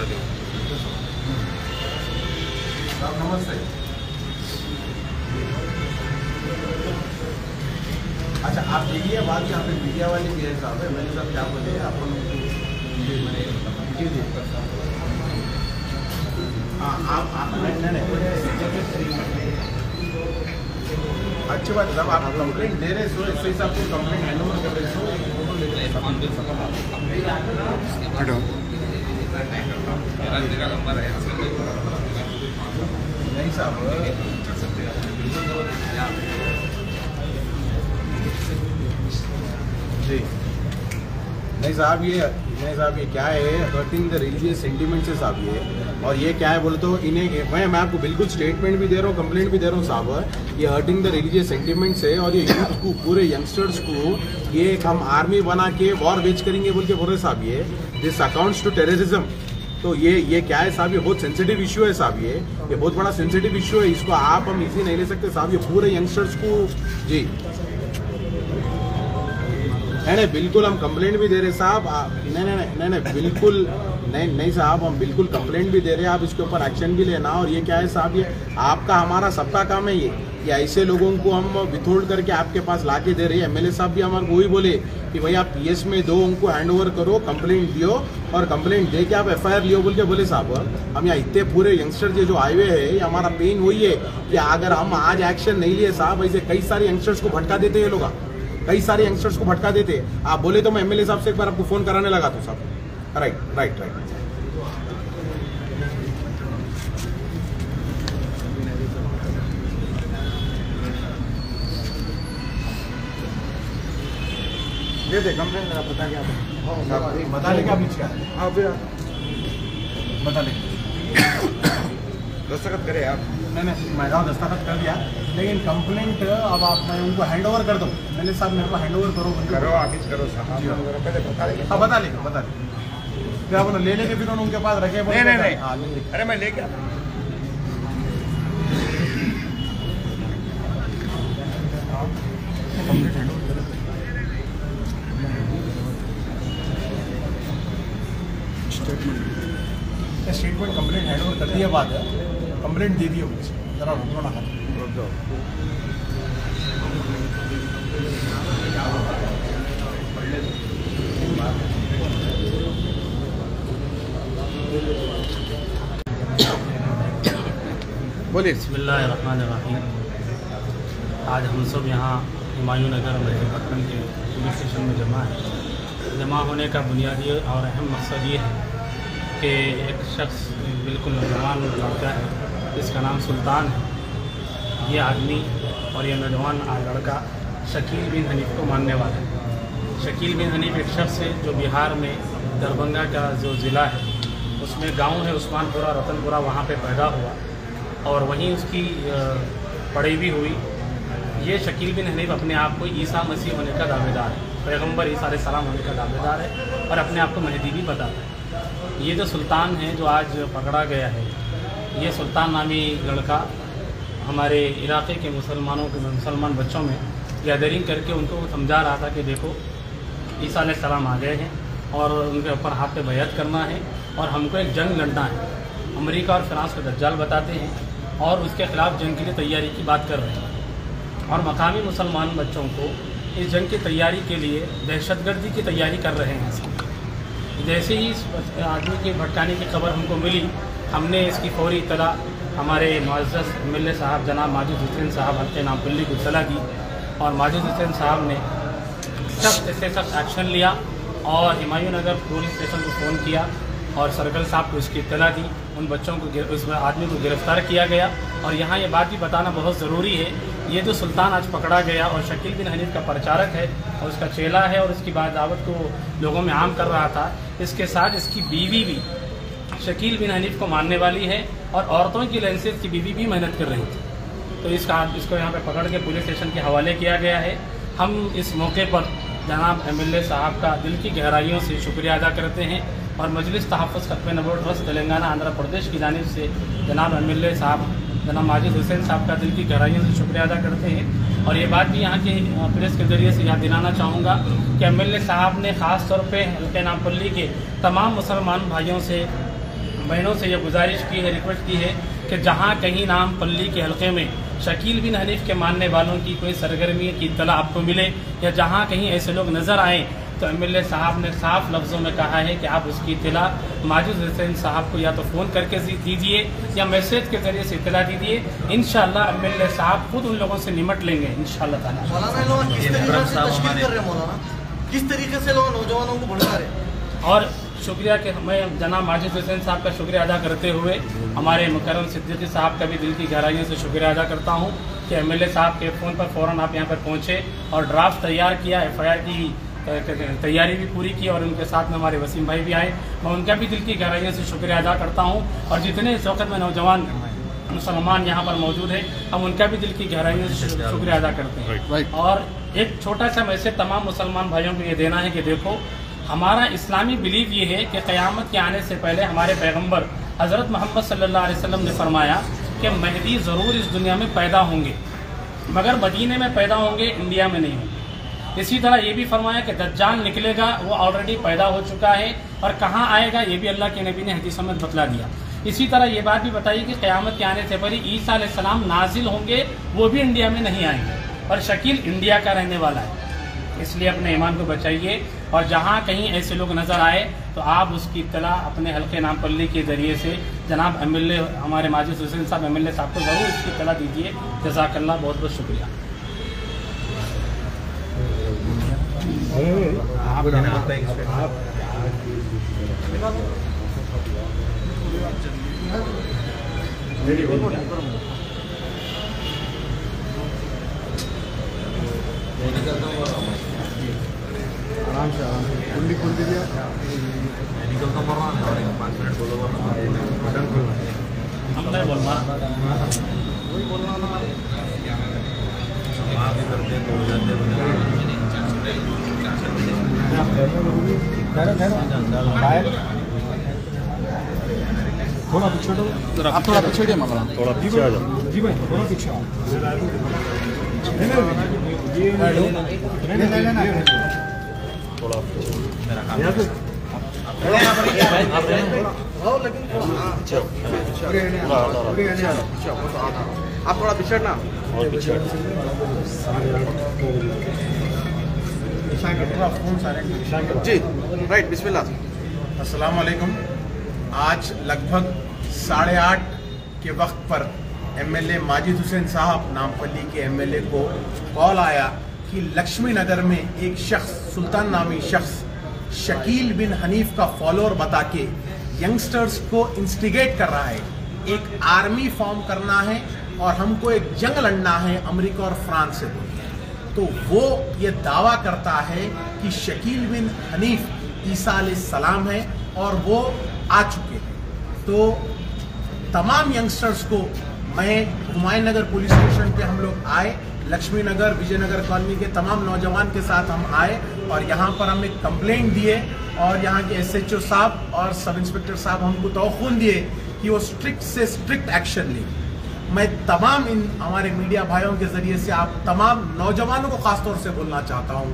दो। नमस्ते। अच्छा, आप देखिए बात यहाँ पे मीडिया वाले भी है साहब है, मैंने साहब क्या बोले अपन हाँ आप नहीं अच्छी बात है साहब, आप कंप्लेंट दे रहे सो इस हिसाब से कंप्लेंट हैंड ओवर कर रहे सो फोटो ले रहे नहीं साहब जी नहीं साहब ये क्या है, हर्टिंग द रिलीजियस सेंटिमेंट्स है साहब ये। और ये क्या है बोले तो इन्हें मैं आपको बिल्कुल स्टेटमेंट भी दे रहा हूँ, कंप्लेंट भी दे रहा हूँ साहब, ये हर्टिंग द रिलीजियस सेंटिमेंट्स है। और ये यूथ को, पूरे यंगस्टर्स को ये एक हम आर्मी बना के वॉर वेज करेंगे बोल के बोल रहे साहब, ये दिस अकाउंट्स टू टेररिज्म। तो ये क्या है साहब, ये बहुत सेंसिटिव इशू है साहब, ये बहुत बड़ा सेंसिटिव इशू है, इसको आप हम इजी नहीं ले सकते साहब। ये पूरे यंगस्टर्स को जी नहीं बिल्कुल हम कंप्लेंट भी दे रहे साहब, नहीं बिल्कुल नहीं साहब, हम बिल्कुल कंप्लेंट भी दे रहे हैं, आप इसके ऊपर एक्शन भी लेना। और ये क्या है साहब, ये आपका हमारा सबका काम है, ये ऐसे लोगों को हम विथहोल्ड करके आपके पास ला के दे रहे हैं। एमएलए साहब भी हमारे को वही बोले कि भाई आप पीएस में दो, उनको हैंड ओवर करो, कंप्लेंट दियो और कंप्लेंट दे के आप एफआईआर लियो बोल के बोले साहब। हम यहाँ इतने पूरे यंगस्टर जो आए हुए हैं, हमारा पेन वही है कि अगर हम आज एक्शन नहीं लिए साहब, ऐसे कई सारे यंगस्टर्स को भटका देते हैं लोग, कई सारे यंगस्टर्स को भटका देते हैं। आप बोले तो मैं एमएलए साहब से एक बार आपको फोन कराने लगा तो साहब। राइट दे कंप्लेंट लगा, बता क्या बता ले क्या बीच का। हाँ फिर बता ले दस्तखत करे आप। नहीं मैं दस्तखत कर दिया, लेकिन कंप्लेंट अब आप मैं उनको हैंड ओवर कर दूँ। मैंने साहब मेरे को हैंड ओवर करो आप इस करो साहब, पहले बता लेंगे। हाँ बता लेंगे फिर आप ले लेके फिर उनके पास रखे। नहीं हाँ अरे मैं लेके स्टेटमेंट कंप्लेंट हैंड ओवर कर दिया, बात है कंप्लेंट दे दिए मुझे, जरा रुको ना रुक जाओ। बोलिए। बिस्मिल्लाहिर्रहमानिर्रहीम। आज हम सब यहाँ हुमायूं नगर महेशपट्टनम के पुलिस स्टेशन में जमा है। जमा होने का बुनियादी और अहम मकसद ये है कि एक शख्स बिल्कुल नौजवान लड़का है, इसका नाम सुल्तान है। ये आदमी और ये नौजवान लड़का शकील बिन हनीफ को मानने वाला है। शकील बिन हनीफ एक शख्स है जो बिहार में दरभंगा का जो ज़िला है उसमें गांव है उस्मानपुरा रतनपुरा, वहाँ पे पैदा हुआ और वहीं उसकी पढ़ाई भी हुई। ये शकील बिन हनीफ अपने आप को ईसा मसीह होने का दावेदार है, पैगंबर ईसा अलैहिस्सलाम होने का दावेदार है और अपने आप को मेहदी भी बताता है। ये जो सुल्तान है जो आज पकड़ा गया है, ये सुल्तान नामी लड़का हमारे इलाके के मुसलमान बच्चों में गैदरिंग करके उनको समझा रहा था कि देखो ईसा अलैहिस्सलाम आ गए हैं और उनके ऊपर हाथ पे बैअत करना है और हमको एक जंग लड़ना है। अमेरिका और फ्रांस को दज्जाल बताते हैं और उसके ख़िलाफ़ जंग के लिए तैयारी की बात कर रहे हैं और मकामी मुसलमान बच्चों को इस जंग की तैयारी के लिए दहशतगर्दी की तैयारी कर रहे हैं। जैसे ही इस आदमी के भटकाने की खबर हमको मिली, हमने इसकी फौरी इत्तला हमारे मुअज़्ज़ज़ एमएलए साहब जनाब माजिद हुसैन साहब हल्के नामपल्ली को इत्तला दी और माजिद हुसैन साहब ने सख्त से सख्त एक्शन लिया और हुमायूं नगर पुलिस स्टेशन को फ़ोन किया और सर्कल साहब को इसकी इत्तला दी। उन बच्चों को, उस आदमी को गिरफ़्तार किया गया। और यहाँ ये बात भी बताना बहुत ज़रूरी है, ये जो सुल्तान आज पकड़ा गया और शकील बिन हनीफ का प्रचारक है और उसका चेला है और उसकी दावत को लोगों में आम कर रहा था, इसके साथ इसकी बीवी भी शकील बिन हनीफ को मानने वाली है और औरतों की लाइन से इसकी बीवी भी मेहनत कर रही थी। तो इसको यहाँ पे पकड़ के पुलिस स्टेशन के हवाले किया गया है। हम इस मौके पर जनाब एमएलए साहब का दिल की गहराइयों से शुक्रिया अदा करते हैं और मजलिस तहफ़्फ़ुज़ ख़त्मे नबूवत ट्रस्ट तेलंगाना आंध्र प्रदेश की जानिब से जनाब एमएलए साहब जनाब माजिद हुसैन साहब का दिल की गहराइयों से शुक्रिया अदा करते हैं। और ये बात भी यहाँ की प्रेस के ज़रिए से याद दिलाना चाहूँगा कि एमएलए साहब ने ख़ास तौर पे हल्के नामपल्ली के तमाम मुसलमान भाइयों से बहनों से ये गुजारिश की है, रिक्वेस्ट की है कि जहाँ कहीं नाम पल्ली के हलके में शकील बिन हनीफ के मानने वालों की कोई सरगर्मी की इत्तला आपको मिले या जहाँ कहीं ऐसे लोग नज़र आए तो एमएलए साहब ने साफ लफ्ज़ों में कहा है कि आप उसकी इत्तला माजिद हुसैन साहब को या तो फ़ोन करके दीजिए या मैसेज के जरिए से इत्तला दीजिए। इंशाअल्लाह एमएलए साहब खुद उन लोगों से निमट लेंगे इंशाअल्लाह ताला। मौलाना लोग किस तरीके से तशकील कर रहे हैं, मौलाना किस तरीके से लोग नौजवानों को भड़का रहे हैं? और शुक्रिया कि मैं जनाब माजिद हुसैन साहब का शुक्रिया अदा करते हुए हमारे मुकर्रम सिद्दीकी साहब का भी दिल की गहराइयों से शुक्रिया अदा करता हूँ कि एमएलए साहब के फ़ोन पर फ़ौरन आप यहाँ पर पहुँचे और ड्राफ्ट तैयार किया, एफआईआर की तैयारी भी पूरी की और उनके साथ में हमारे वसीम भाई भी आए। मैं उनका भी दिल की गहराइयों से शुक्रिया अदा करता हूँ और जितने इस वक्त में नौजवान मुसलमान यहाँ पर मौजूद हैं हम उनका भी दिल की गहराइयों से शुक्रिया अदा करते हैं। और एक छोटा सा मैसेज तमाम मुसलमान भाइयों को ये देना है कि देखो, हमारा इस्लामी बिलीव ये है कि क़यामत के आने से पहले हमारे पैगम्बर हज़रत मोहम्मद सल्लल्लाहु अलैहि वसल्लम ने फरमाया कि महदी ज़रूर इस दुनिया में पैदा होंगे, मगर मदीने में पैदा होंगे, इंडिया में नहीं होंगे। इसी तरह ये भी फरमाया कि दज्जाल निकलेगा, वो ऑलरेडी पैदा हो चुका है और कहाँ आएगा ये भी अल्लाह के नबी ने हदीस में बतला दिया। इसी तरह ये बात भी बताई कि क़यामत के आने से पहले ईसा अलैहिस्सलाम नाजिल होंगे, वो भी इंडिया में नहीं आएंगे और शकील इंडिया का रहने वाला है। इसलिए अपने ईमान को बचाइए और जहाँ कहीं ऐसे लोग नज़र आए तो आप उसकी इत्तला अपने हल्के नामपल्ली के ज़रिए से जनाब एमएलए हमारे माजिद हुसैन साहब एमएलए साहब को ज़रूर उसकी इत्तला दीजिए। जज़ाकल्लाह, बहुत बहुत शुक्रिया। आराम से कुंडी खोल दीजिए। निकलता मर रहा है 5 मिनट बोलो हम नहीं बोल रहा, वही बोलना ना थोड़ा पीछे आप थोड़ा पीछे मौलाना, थोड़ा पीछे आ जाओ। जी भाई थोड़ा पीछे आओ। थोड़ा आप थोड़ा पीछे ना और पीछे जी। राइट, बिस्मिल्लाह। अस्सलाम वालेकुम। आज लगभग 8:30 के वक्त पर एमएलए माजिद हुसैन साहब नामपल्ली के एमएलए को कॉल आया कि लक्ष्मी नगर में एक शख्स, सुल्तान नामी शख्स, शकील बिन हनीफ का फॉलोअर बता के यंगस्टर्स को इंस्टिगेट कर रहा है। एक आर्मी फॉर्म करना है और हमको एक जंग लड़ना है अमेरिका और फ्रांस से। तो वो ये दावा करता है कि शकील बिन हनीफ ईसा अलैहिस्सलाम है और वो आ चुके हैं। तो तमाम यंगस्टर्स को मैं हुमायूं नगर पुलिस स्टेशन पे हम लोग आए, लक्ष्मी नगर विजयनगर कॉलोनी के तमाम नौजवान के साथ हम आए और यहाँ पर हम एक कंप्लेंट दिए और यहाँ के SHO साहब और सब इंस्पेक्टर साहब हमको तौख़ुन दिए कि वो स्ट्रिक्ट से स्ट्रिक्ट एक्शन लें। मैं तमाम इन हमारे मीडिया भाइयों के ज़रिए से आप तमाम नौजवानों को ख़ासतौर से बोलना चाहता हूँ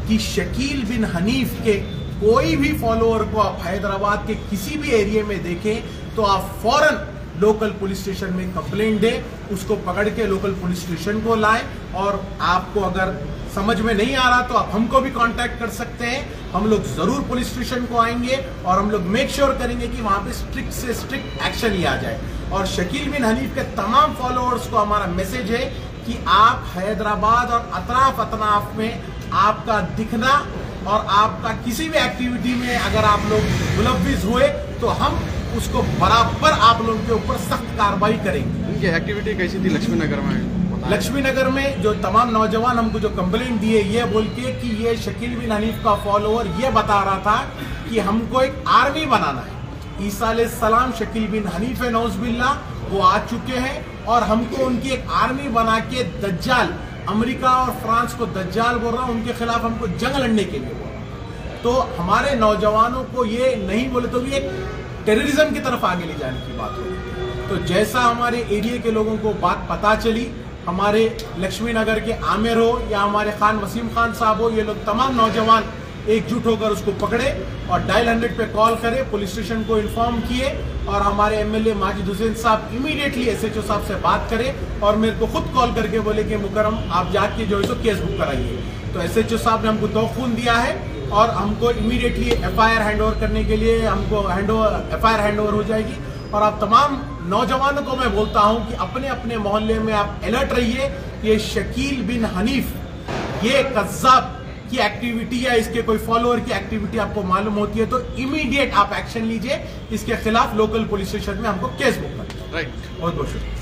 कि शकील बिन हनीफ के कोई भी फॉलोअर को आप हैदराबाद के किसी भी एरिया में देखें तो आप फ़ौरन लोकल पुलिस स्टेशन में कंप्लेंट दें, उसको पकड़ के लोकल पुलिस स्टेशन को लाएं और आपको अगर समझ में नहीं आ रहा तो आप हमको भी कांटेक्ट कर सकते हैं। हम लोग ज़रूर पुलिस स्टेशन को आएंगे और हम लोग मेक श्योर करेंगे कि वहाँ पे स्ट्रिक्ट से स्ट्रिक्ट एक्शन लिया जाए। और शकील बिन हनीफ के तमाम फॉलोअर्स को हमारा मैसेज है कि आप हैदराबाद और अतराफ में आपका दिखना और आपका किसी भी एक्टिविटी में अगर आप लोग मुलव्विस हुए तो हम उसको बराबर आप लोगों के ऊपर सख्त कार्रवाई करेंगे। इनकी एक्टिविटी कैसी थी लक्ष्मी नगर में? लक्ष्मी नगर में जो तमाम नौजवान हमको जो कंप्लेंट दिए ये बोल के कि ये शकील बिन हनीफ का फॉलोअर ये बता रहा था कि हमको एक आर्मी बनाना है। ईसा अलैहिस्सलाम शकील बिन हनीफ है नौज़ुबिल्लाह, वो आ चुके हैं और हमको उनकी एक आर्मी बना के दज्जाल, अमेरिका और फ्रांस को दज्जाल बोल रहा हूँ, उनके खिलाफ हमको जंग लड़ने के लिए बोल रहा। तो हमारे नौजवानों को ये नहीं बोले तो भी एक टेररिज्म की तरफ आगे ले जाने की बात होगी। तो जैसा हमारे एरिया के लोगों को बात पता चली, हमारे लक्ष्मी नगर के आमिर हो या हमारे खान वसीम खान साहब हो, ये लोग तमाम नौजवान एकजुट होकर उसको पकड़े और डायल 100 पे कॉल करे, पुलिस स्टेशन को इन्फॉर्म किए और हमारे एमएलए माजिद हुसैन साहब इमीडिएटली एसएचओ साहब से बात करे और मेरे को खुद कॉल करके बोले कि मुकरम आप जाके जो है सो केस बुक कराइए। तो एसएचओ साहब ने हमको तौखून दिया है और हमको इमीडिएटली एफआईआर हैंडओवर करने के लिए हमको एफआईआर हैंडओवर हो जाएगी। और आप तमाम नौजवानों को मैं बोलता हूं कि अपने अपने मोहल्ले में आप अलर्ट रहिए। ये शकील बिन हनीफ ये कज़्ज़ाब की एक्टिविटी या इसके कोई फॉलोअर की एक्टिविटी आपको मालूम होती है तो इमीडिएट आप एक्शन लीजिए, इसके खिलाफ लोकल पुलिस स्टेशन में हमको केस बुक करें। राइट, बहुत बहुत शुक्रिया।